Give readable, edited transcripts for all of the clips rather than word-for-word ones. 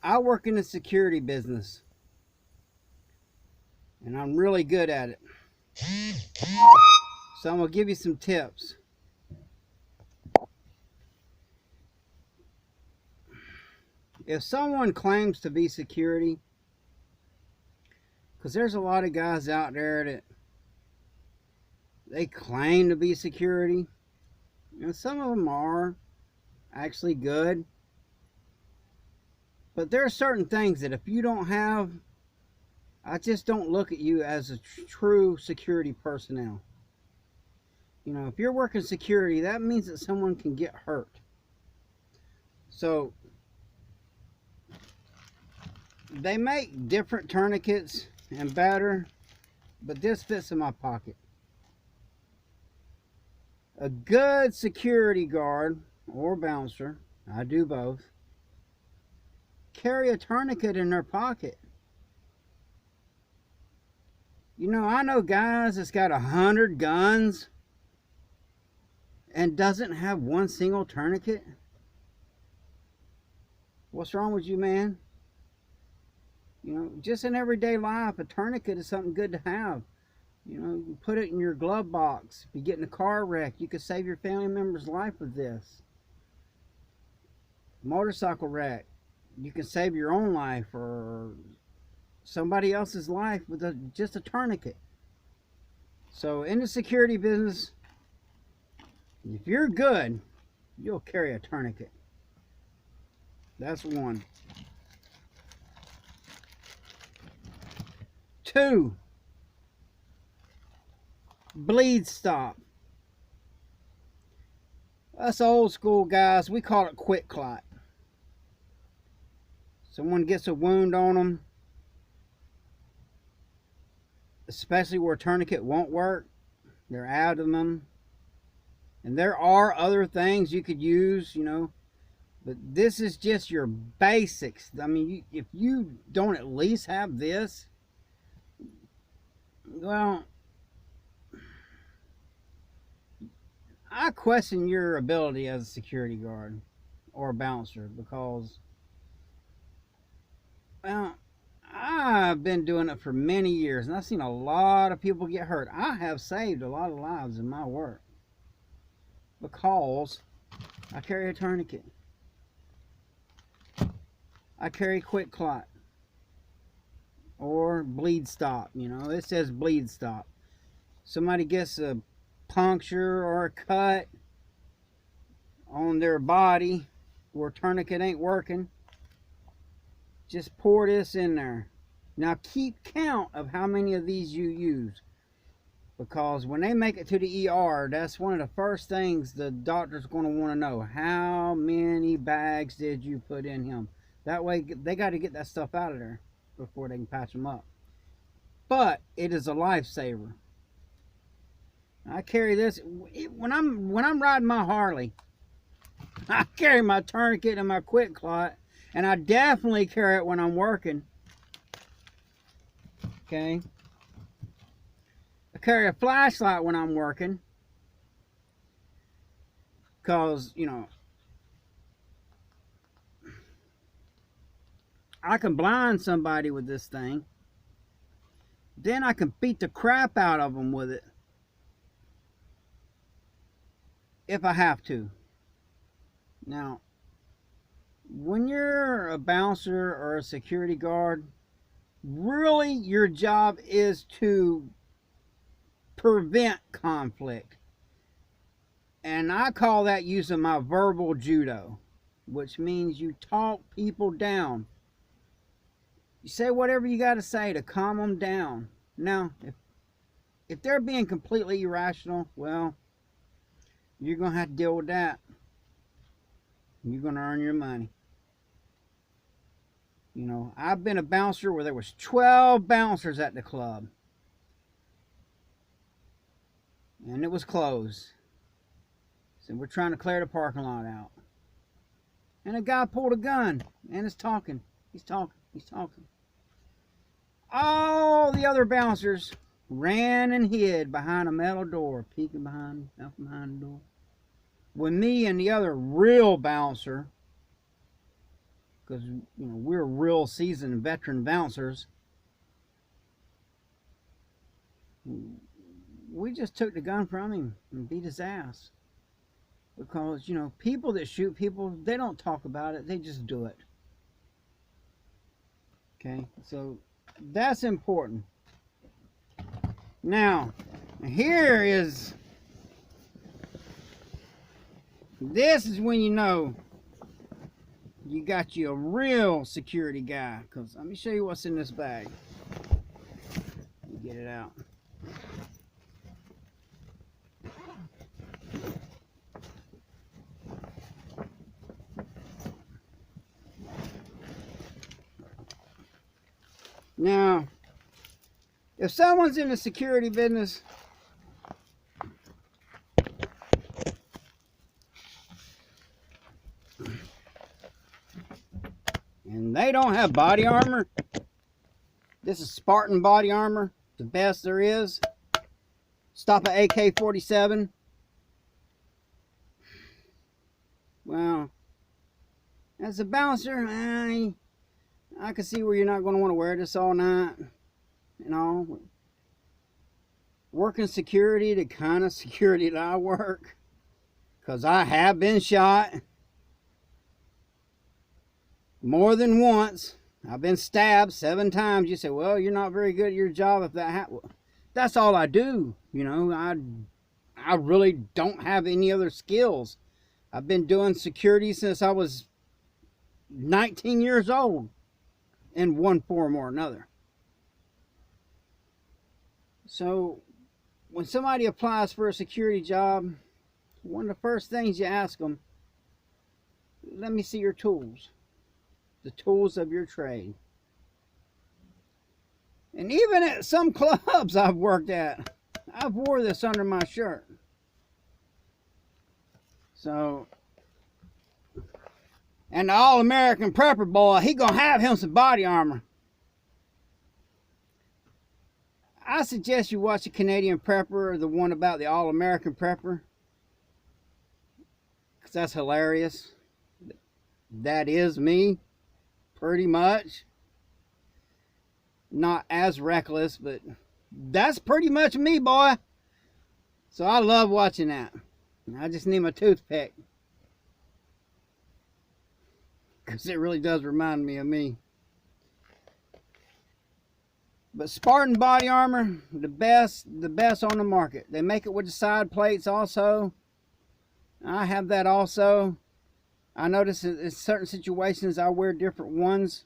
I work in the security business, and I'm really good at it. So I'm going to give you some tips. If someone claims to be security, because there's a lot of guys out there that they claim to be security, and some of them are actually good, but there are certain things that if you don't have, I just don't look at you as a true security personnel. You know, if you're working security, that means that someone can get hurt. So they make different tourniquets and better, but this fits in my pocket. A good security guard or bouncer, I do both, carry a tourniquet in their pocket. You know, I know guys that's got 100 guns and doesn't have one single tourniquet. What's wrong with you, man? You know, just in everyday life, a tourniquet is something good to have. You know, you put it in your glove box. If you get in a car wreck, you could save your family member's life with this. Motorcycle wreck, you can save your own life or somebody else's life with just a tourniquet. So in the security business, if you're good, you'll carry a tourniquet. That's one. Two, bleed stop. Us old school guys, we call it quick clot. Someone gets a wound on them, especially where a tourniquet won't work, they're out of them. And there are other things you could use, you know, but this is just your basics. I mean, if you don't at least have this, well, I question your ability as a security guard or a bouncer because, well, I've been doing it for many years and I've seen a lot of people get hurt. I have saved a lot of lives in my work because I carry a tourniquet. I carry quick clot or bleed stop. You know, it says bleed stop. Somebody gets a puncture or a cut on their body where tourniquet ain't working, just pour this in there. Now keep count of how many of these you use, because when they make it to the ER, that's one of the first things the doctor's going to want to know. How many bags did you put in him? That way they got to get that stuff out of there before they can patch them up. But it is a lifesaver. I carry this when I'm riding my Harley. I carry my tourniquet and my quick clot, and I definitely carry it when I'm working. Okay. I carry a flashlight when I'm working, because, you know, I can blind somebody with this thing. Then I can beat the crap out of them with it if I have to. Now, when you're a bouncer or a security guard, really your job is to prevent conflict. And I call that using my verbal judo, which means you talk people down. You say whatever you got to say to calm them down. Now, if they're being completely irrational, well, you're going to have to deal with that. You're going to earn your money. You know, I've been a bouncer where there was 12 bouncers at the club. And it was closed. So we're trying to clear the parking lot out. And a guy pulled a gun and is talking. He's talking. All the other bouncers ran and hid behind a metal door, peeking behind the door. When me and the other real bouncer because we're real seasoned veteran bouncers. We just took the gun from him and beat his ass. Because, people that shoot people, they don't talk about it, they just do it. Okay, so that's important. Now, this is when you know you got you a real security guy. Because let me show you what's in this bag. Let me get it out. Now, if someone's in the security business, and they don't have body armor, this is Spartan body armor, the best there is. Stop at AK-47. Well, as a bouncer, I can see where you're not going to want to wear this all night. Working security, the kind of security that I work, because I have been shot more than once. I've been stabbed 7 times. You say, well, you're not very good at your job if that happens. That's all I do. I really don't have any other skills. I've been doing security since I was 19 years old in one form or another. So when somebody applies for a security job, one of the first things you ask them, let me see your tools, the tools of your trade. And even at some clubs I've worked at, I've wore this under my shirt. So, and the All-American Prepper boy, he gonna have him some body armor. I suggest you watch the Canadian Prepper, or the one about the All-American Prepper, because that's hilarious. That is me, pretty much. Not as reckless, but that's pretty much me, boy. So I love watching that. I just need my toothpick, because it really does remind me of me. But Spartan body armor, the best on the market. They make it with the side plates also. I have that also. I notice in certain situations I wear different ones,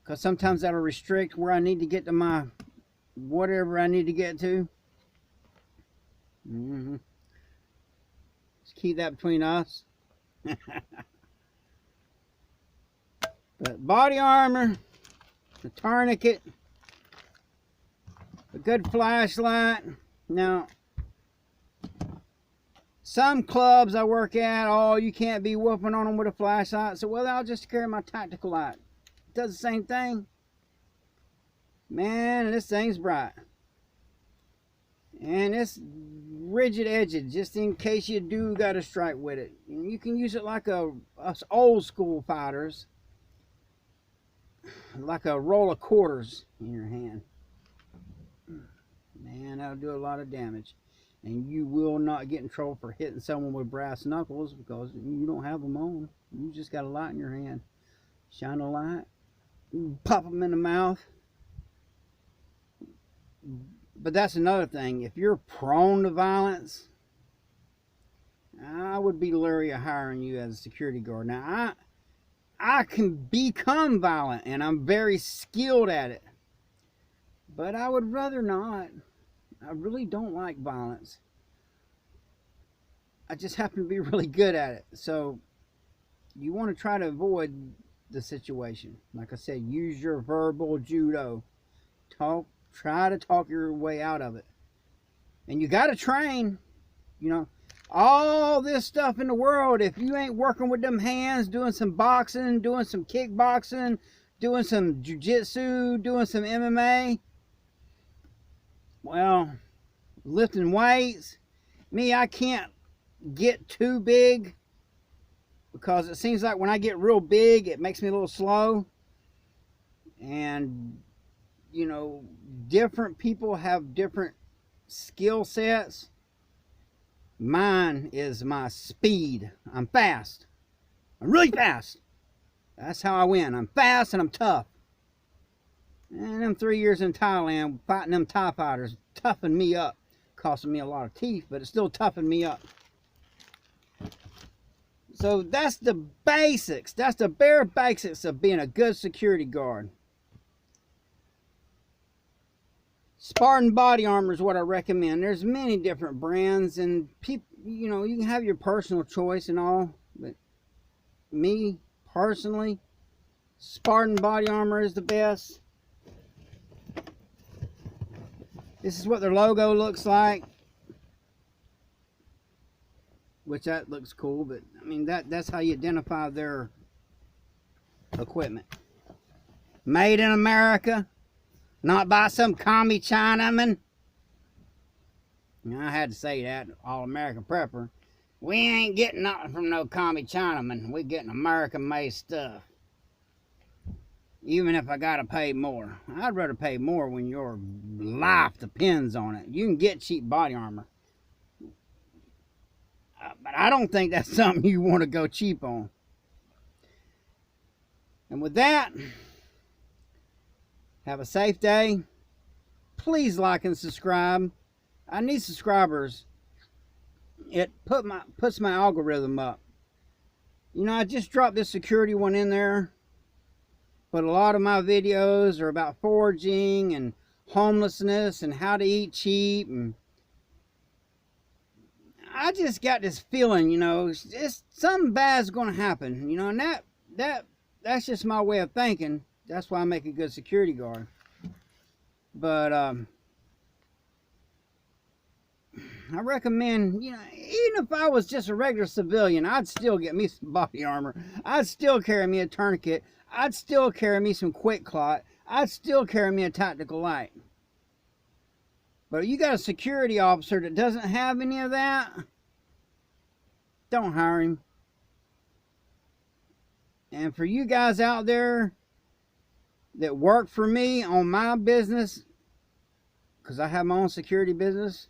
because sometimes that'll restrict where I need to get to my whatever I need to get to. Let's keep that between us. But body armor, the tourniquet, a good flashlight. Now, some clubs I work at, oh, you can't be whooping on them with a flashlight. So, well, I'll just carry my tactical light. It does the same thing. Man, this thing's bright. And it's rigid edged, just in case you do got to strike with it. And you can use it like us old school fighters, like a roll of quarters in your hand. Man, that'll do a lot of damage. And you will not get in trouble for hitting someone with brass knuckles, because you don't have them on. You just got a light in your hand. Shine a light, pop them in the mouth. But that's another thing. If you're prone to violence, I would be leery of hiring you as a security guard. Now, I can become violent, and I'm very skilled at it. But I would rather not. I really don't like violence. I just happen to be really good at it. So you want to try to avoid the situation. Like I said, use your verbal judo. Try to talk your way out of it. And you got to train. All this stuff in the world, if you ain't working with them hands, doing some boxing, doing some kickboxing, doing some jiu-jitsu, doing some MMA, well, lifting weights, I can't get too big because it seems like when I get real big, it makes me a little slow. And, you know, different people have different skill sets. Mine is my speed. I'm fast. I'm really fast. That's how I win. I'm fast and I'm tough. And them 3 years in Thailand fighting them Thai fighters toughened me up. Costing me a lot of teeth, but it still toughened me up. So that's the basics. That's the bare basics of being a good security guard. Spartan body armor is what I recommend. There's many different brands, and people, you know, you can have your personal choice and all, but me personally, Spartan body armor is the best. This is what their logo looks like, which that looks cool, but I mean that's how you identify their equipment. Made in America. Not by some commie Chinaman. I had to say that, All-American Prepper. We ain't getting nothing from no commie Chinaman. We getting American-made stuff. Even if I gotta pay more. I'd rather pay more when your life depends on it. You can get cheap body armor. But I don't think that's something you want to go cheap on. And with that, have a safe day. Please like and subscribe. I need subscribers. It puts my algorithm up. You know, I just dropped this security one in there, but a lot of my videos are about foraging and homelessness and how to eat cheap, and I just got this feeling, you know, it's something bad's going to happen, you know, and that's just my way of thinking. That's why I make a good security guard. But I recommend, you know, even if I was just a regular civilian, I'd still get me some body armor. I'd still carry me a tourniquet. I'd still carry me some quick clot. I'd still carry me a tactical light. But if you got a security officer that doesn't have any of that, don't hire him. And for you guys out there that work for me on my business, because I have my own security business,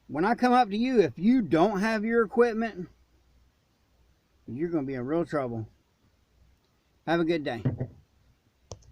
when I come up to you, if you don't have your equipment, you're going to be in real trouble. Have a good day.